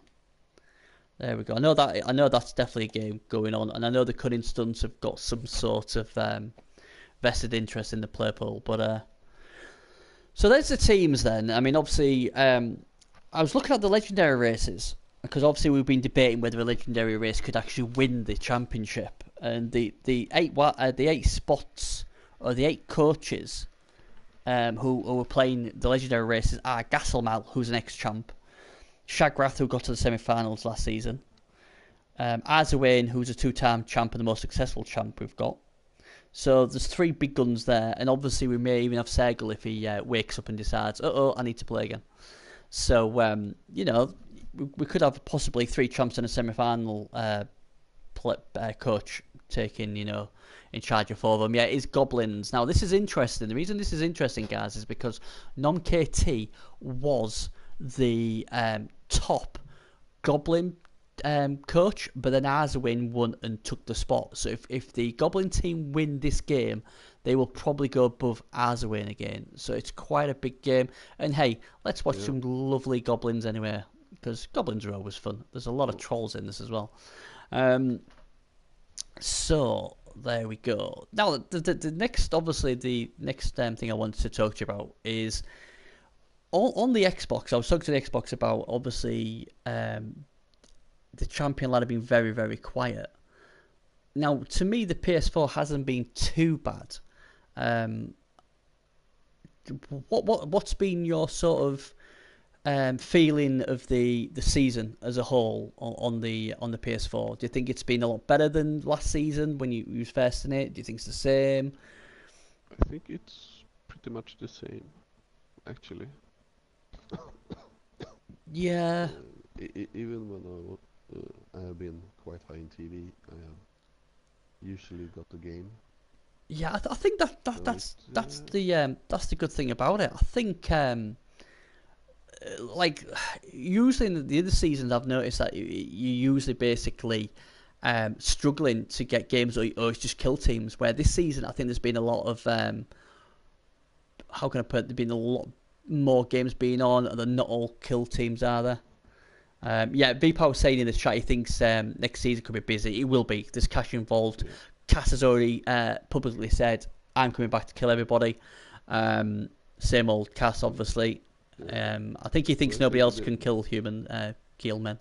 There we go. I know that's definitely a game going on, and I know the Cunning Stunts have got some sort of vested interest in the play pool. But so there's the teams then. I mean, obviously, I was looking at the legendary races because obviously we've been debating whether a legendary race could actually win the championship, and the eight spots or the 8 coaches who were playing the legendary races are Gasselmal, who's an ex-champ, Shagrath, who got to the semi-finals last season, Arzawain, who's a 2-time champ and the most successful champ we've got. So there's 3 big guns there, and obviously we may even have Sergel if he wakes up and decides, I need to play again. So, you know, we could have possibly 3 champs in a semi-final coach taking, you know, in charge of 4 of them. Yeah, it is Goblins. Now, this is interesting. The reason this is interesting, guys, is because Non-KT was the top Goblin coach, but then Arzawin won and took the spot. So if the Goblin team win this game, they will probably go above Arzawin again. So it's quite a big game. And hey, let's watch some lovely Goblins anyway, because Goblins are always fun. There's a lot of trolls in this as well. So there we go. Now the next, obviously the next thing I wanted to talk to you about is on the Xbox. I was talking to the Xbox about obviously the champion ladder being very, very quiet. Now, to me, the PS4 hasn't been too bad. What's been your sort of feeling of the season as a whole on the PS4? Do you think it's been a lot better than last season when you was first in it? Do you think it's the same? I think it's pretty much the same, actually. Yeah. Even when I have been quite high in TV, I have usually got the game. Yeah, I think that's the good thing about it. I think like usually in the other seasons, I've noticed that you usually basically struggling to get games or it's just kill teams. Where this season, I think there's been a lot of how can I put it? There's been a lot more games being on, and they're not all kill teams, are there? Yeah, V-Power was saying in the chat he thinks next season could be busy. It will be. There's cash involved. Yeah. Cass has already publicly said, I'm coming back to kill everybody. Same old Cass, obviously. I think he thinks nobody else can kill human kill men.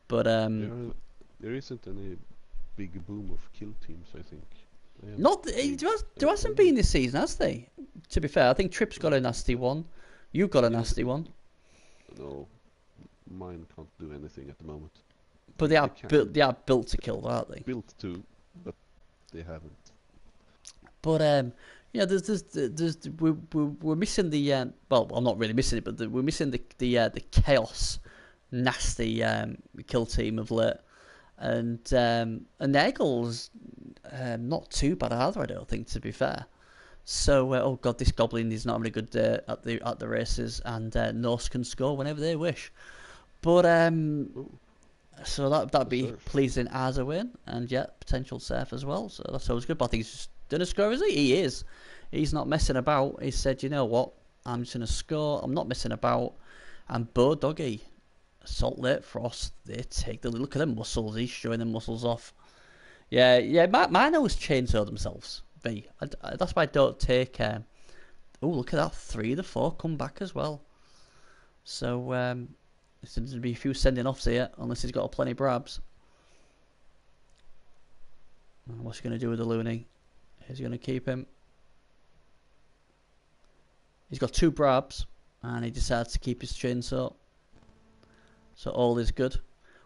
But there isn't any big boom of kill teams, I think. There hasn't been this season, has there? To be fair, I think Trip's got a nasty one. You've got a nasty one. No. Mine can't do anything at the moment. But they are built to kill, aren't they? Built to, but they haven't. But yeah, we're missing the well, I'm not really missing it, but we're missing the chaos, nasty kill team of late, and Eggles not too bad either, I don't think, to be fair. So oh god, this goblin is not having a good day at the races, and Norse can score whenever they wish. But so that'd be pleasing as a win, and yeah, potential safe as well. So that's always good. But I think he's just done a score, is he? He is. He's not messing about. He said, you know what? I'm just gonna score. I'm not messing about. And Bo Doggy, Salt Lake Frost, they take the look at them muscles. He's showing them muscles off. Yeah. Mine always chainsaw themselves. That's why I don't take. Oh, look at that! 3 of the 4 come back as well. So there's going to be a few sending offs here, unless he's got a plenty of brabs. What's he going to do with the Looney? Is he going to keep him? He's got 2 brabs, and he decides to keep his chainsaw. So all is good.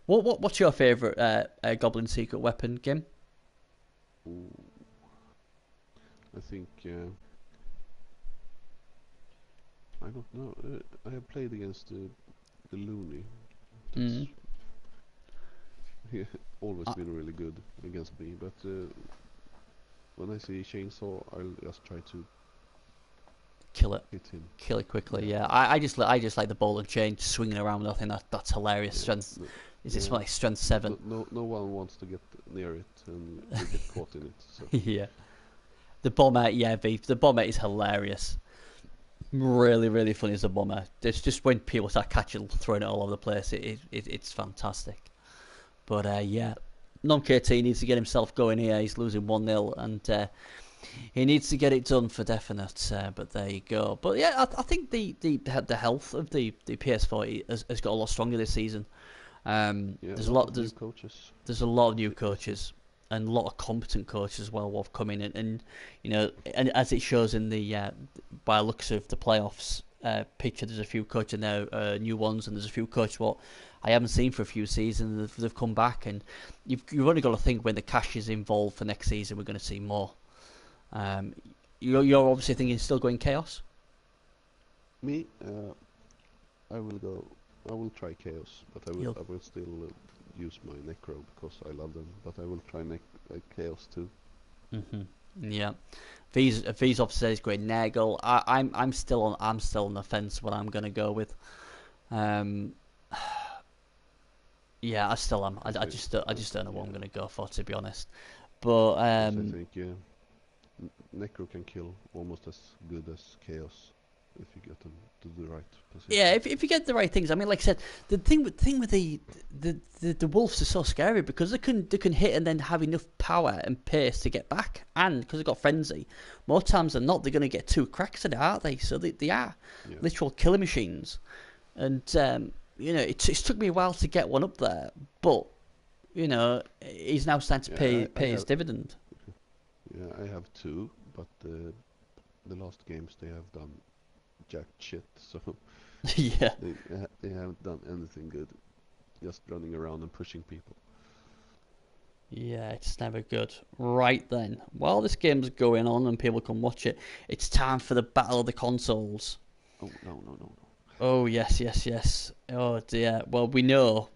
What's your favourite Goblin secret weapon, Gim? I think I don't know. I have played against the Looney. He always been really good against me, but when I see chainsaw, I'll just try to kill it. Hit him. Kill it quickly. Yeah. I just like the ball and chain swinging around. I think that's hilarious. Strength. Is this like strength 7? No one wants to get near it and you get caught in it. So. Yeah. The bomber, the bomber is hilarious. Really, really funny as a bomber. It's just when people start catching, throwing it all over the place. It's fantastic. But yeah, Non KT needs to get himself going here. He's losing 1-0, and he needs to get it done for definite. But there you go. But yeah, I think the health of the PS4 has got a lot stronger this season. There's a lot of new coaches. There's a lot of new coaches and a lot of competent coaches as well who have come in, and you know, and as it shows in the by looks of the playoffs picture, there's a few coaches now, new ones, and there's a few coaches what I haven't seen for a few seasons. They've come back, and you've only got to think when the cash is involved for next season, we're going to see more. You're obviously thinking still going Chaos. Me, I will try Chaos, but I will still use my Necro because I love them. But I will try Chaos too. Yeah, V's obviously says great Nagel. I'm still on the fence what I'm gonna go with. Yeah, I still am. I just don't know what I'm gonna go for, to be honest. But I think Necro can kill almost as good as Chaos if you get them to the right position. Yeah, if you get the right things. I mean, like I said, the thing with the wolves are so scary because they can hit and then have enough power and pace to get back, and because they've got frenzy, more times than not they're going to get 2 cracks at it, aren't they? So they are literal killer machines, and you know, it took me a while to get one up there, but you know, he's now starting to pay his dividend. Yeah, I have 2, but the last games they have done jack shit, so yeah, they haven't done anything good, just running around and pushing people. Yeah, it's never good. Right then, while this game's going on and people can watch it, it's time for the battle of the consoles. Oh no. Oh yes. Oh dear. Well, we know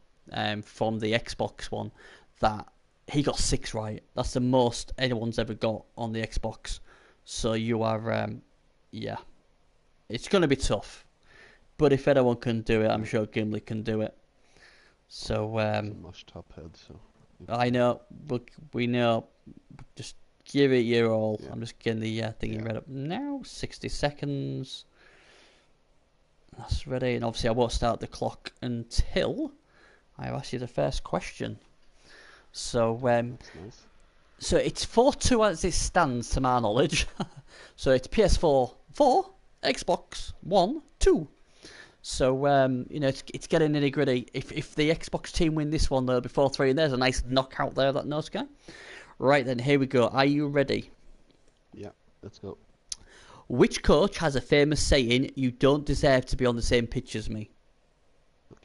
from the Xbox one that he got 6 right. That's the most anyone's ever got on the Xbox. So you are, yeah. It's going to be tough. But if anyone can do it, I'm sure Gimli can do it. So, it's a mush top head, so... I know. We know. Just give it your all. Yeah. I'm just getting the thingy read up now. 60 seconds. That's ready. And obviously I won't start the clock until I ask you the first question. So, that's nice. So it's 4-2 as it stands, to my knowledge. So it's PS4 4, Xbox 1 2. So you know, it's getting nitty gritty. If the Xbox team win this one, there'll be 4-3, and there's a nice knockout there. That no sky. Right then, here we go. Are you ready? Yeah, let's go. Which coach has a famous saying, "You don't deserve to be on the same pitch as me"?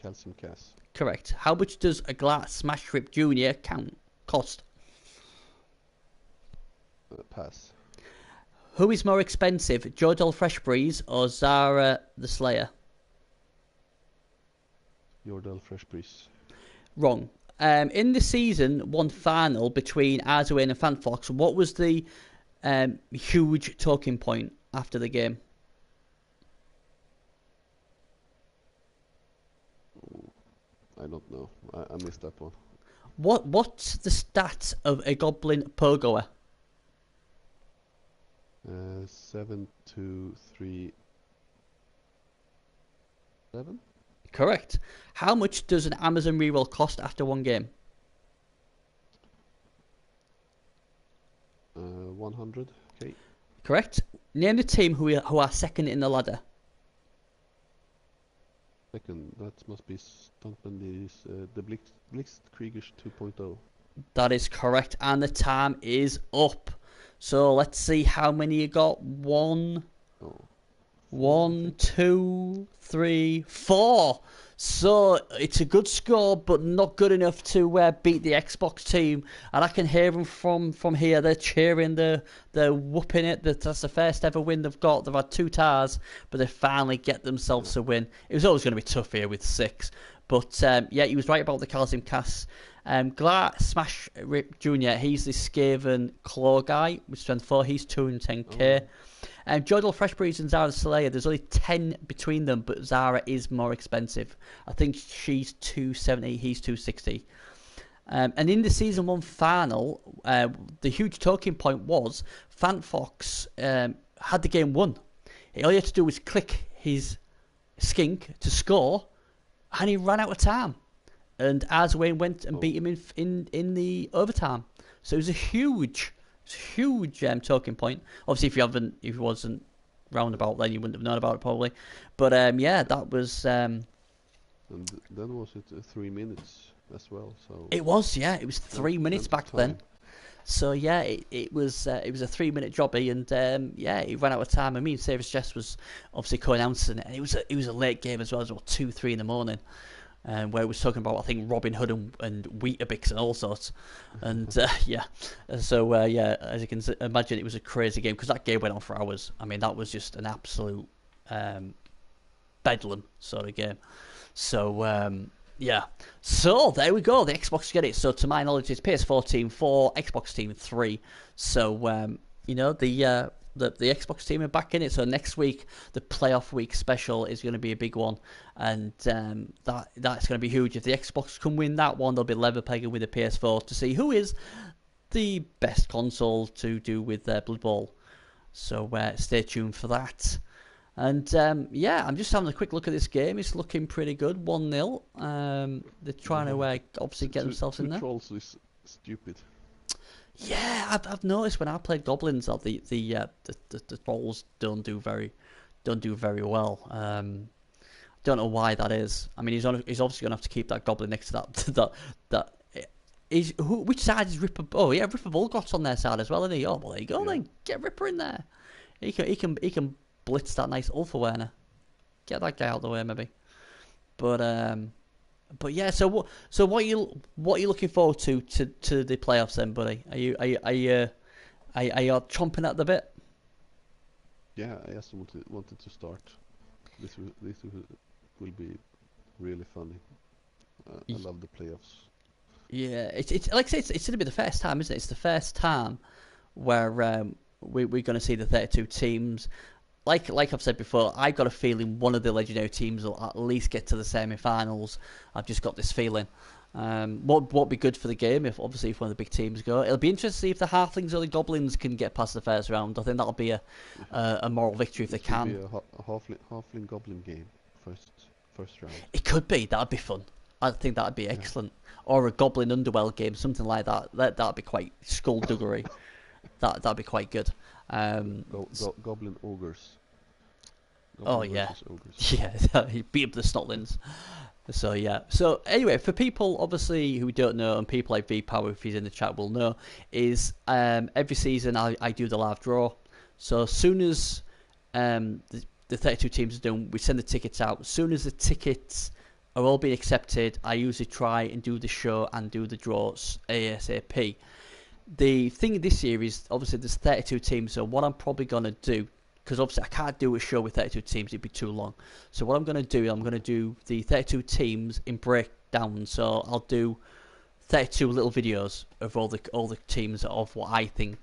Calcium Cass. Correct. How much does a glass smash rip junior cost? Pass. Who is more expensive, Jordal Fresh Breeze or Zara the Slayer? Jordal Fresh Breeze. Wrong. In the season 1 final between Arduin and Fanfox, what was the huge talking point after the game? I don't know. I missed that one. What's the stat of a goblin pogoer? 7, 2, 3, 7? Correct. How much does an Amazon reroll cost after one game? 100k. Correct. Name the team who are second in the ladder. Second, that must be Stuntman's the Blitzkriegers 2.0. That is correct, and the time is up. So let's see how many you got. 1, 2, 3, 4. So it's a good score, but not good enough to beat the Xbox team. And I can hear them from here. They're cheering. They're whooping it. That's the first ever win they've got. They've had 2 tars, but they finally get themselves a win. It was always going to be tough here with 6. But yeah, he was right about the Calcium Cass. Glar Smash Rip Jr., he's the Skaven Claw guy with strength 4. He's 210k. Jordal Fresh Breeze and Zara Slayer, there's only 10 between them, but Zara is more expensive. I think she's 270, he's 260. And in the season 1 final, the huge talking point was Fanfox had the game won. All he had to do was click his skink to score, and he ran out of time. and Arswayne went and beat him in the overtime. So it was a huge talking point. Obviously, if you wasn't roundabout, then you wouldn't have known about it probably. But yeah, that was. And then was it 3 minutes as well? So It was, yeah. It was 3 minutes back then. So yeah, it was a 3-minute jobby, and yeah, he ran out of time. I mean, Savage Jess was obviously co-announcing it, and it was a late game as well. It was about 2-3 in the morning, where it was talking about I think Robin Hood and Weetabix and all sorts, and yeah, so yeah, as you can imagine, it was a crazy game because that game went on for hours. I mean, that was just an absolute bedlam sort of game. So yeah, so there we go. The Xbox get it. So to my knowledge, it's PS4 Team 4, Xbox Team 3. So you know the Xbox team are back in it. So next week, the playoff week special is going to be a big one, and that's going to be huge. If the Xbox can win that one, they'll be level pegging with the PS4 to see who is the best console to do with Bloodbowl. So stay tuned for that. And yeah, I'm just having a quick look at this game. It's looking pretty good. 1-0. They're trying to obviously get themselves in there. Trolls is stupid. Yeah, I've noticed when I played Goblins that the trolls don't do very well. Don't know why that is. I mean, he's obviously gonna have to keep that Goblin next to that. Which side is Ripper? Oh yeah, Ripper Volgot's on their side as well, isn't he? Oh well, there you go. Yeah. Then get Ripper in there. He can blitz that nice Ulfa Werner. Get that guy out of the way, maybe. But yeah. So what are you looking forward to the playoffs then, buddy? Are you chomping at the bit? Yeah, I just wanted to start. This will be really funny. I love the playoffs. Yeah, it's like I say, it's going to be the first time, isn't it? It's the first time where we're going to see the 32 teams. Like I've said before, I've got a feeling one of the legendary teams will at least get to the semi-finals. I've just got this feeling. Won't be good for the game if one of the big teams go. It'll be interesting to see if the Halflings or the Goblins can get past the first round. I think that'll be a moral victory if they can. It will be a Halfling Goblin game first round. It could be. That'd be fun. I think that'd be excellent. Or a Goblin Underworld game, something like that. That'd be quite skullduggery. That'd be quite good. Goblin Ogres. Yeah. Ogres. Yeah, he beat up the Snotlings. So yeah. So anyway, for people obviously who don't know, and people like V-Power, if he's in the chat, will know, is every season I do the live draw. So as soon as the 32 teams are done, we send the tickets out. As soon as the tickets are all being accepted, I usually try and do the show and do the draws ASAP. The thing this year is obviously there's 32 teams, so what I'm probably going to do, because obviously I can't do a show with 32 teams, it'd be too long. So what I'm going to do the 32 teams in breakdown. So I'll do 32 little videos of all the teams of what I think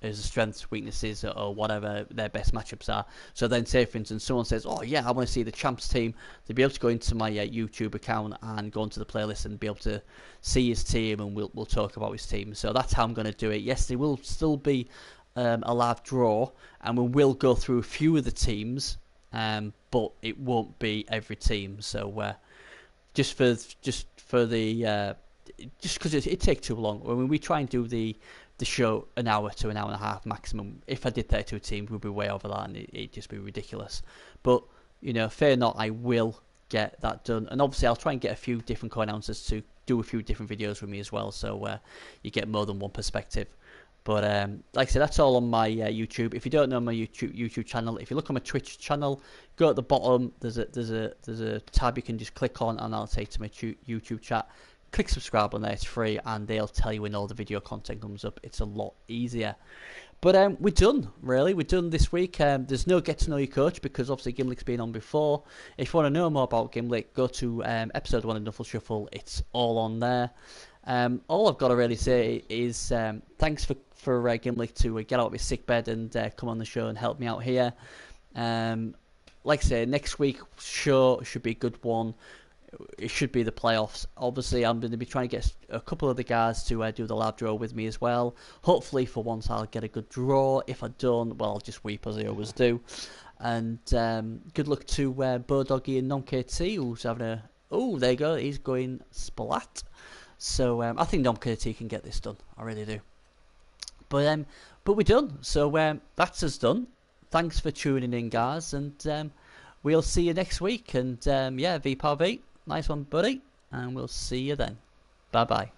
is the strengths, weaknesses, or whatever their best matchups are. So then, say for instance, someone says, "Oh yeah, I want to see the champs team," they'll be able to go into my YouTube account and go into the playlist and be able to see his team, and we'll talk about his team. So that's how I'm going to do it. Yes, there will still be a live draw, and we will go through a few of the teams, but it won't be every team. So just because it takes too long. I mean, we try and do the show an hour to an hour and a half maximum. If I did 32 teams, we'd be way over that, and it'd just be ridiculous. But fear not, I will get that done, and obviously I'll try and get a few different co-announcers to do a few different videos with me as well, so you get more than one perspective. But like I said, that's all on my YouTube. If you don't know my YouTube channel, if you look on my Twitch channel, go at the bottom. There's a tab you can just click on, and I'll take to my YouTube chat. Click subscribe on there, it's free, and they'll tell you when all the video content comes up. It's a lot easier. But we're done, really. We're done this week. There's no Get to Know Your Coach because obviously Gimlick's been on before. If you want to know more about Gimlick, go to episode 1 of Nuffle Shuffle. It's all on there. All I've got to really say is thanks for Gimlick to get out of his sick bed and come on the show and help me out here. Like I say, next week show should be a good one. It should be the playoffs. Obviously, I'm going to be trying to get a couple of the guys to do the live draw with me as well. Hopefully, for once, I'll get a good draw. If I don't, well, I'll just weep as I always do. And good luck to Bodoggy and NonKT, who's having Oh, there you go. He's going splat. So I think Dom Curti can get this done. I really do. But we're done. So that's us done. Thanks for tuning in, guys, and we'll see you next week. And yeah, VPRV, nice one, buddy, and we'll see you then. Bye bye.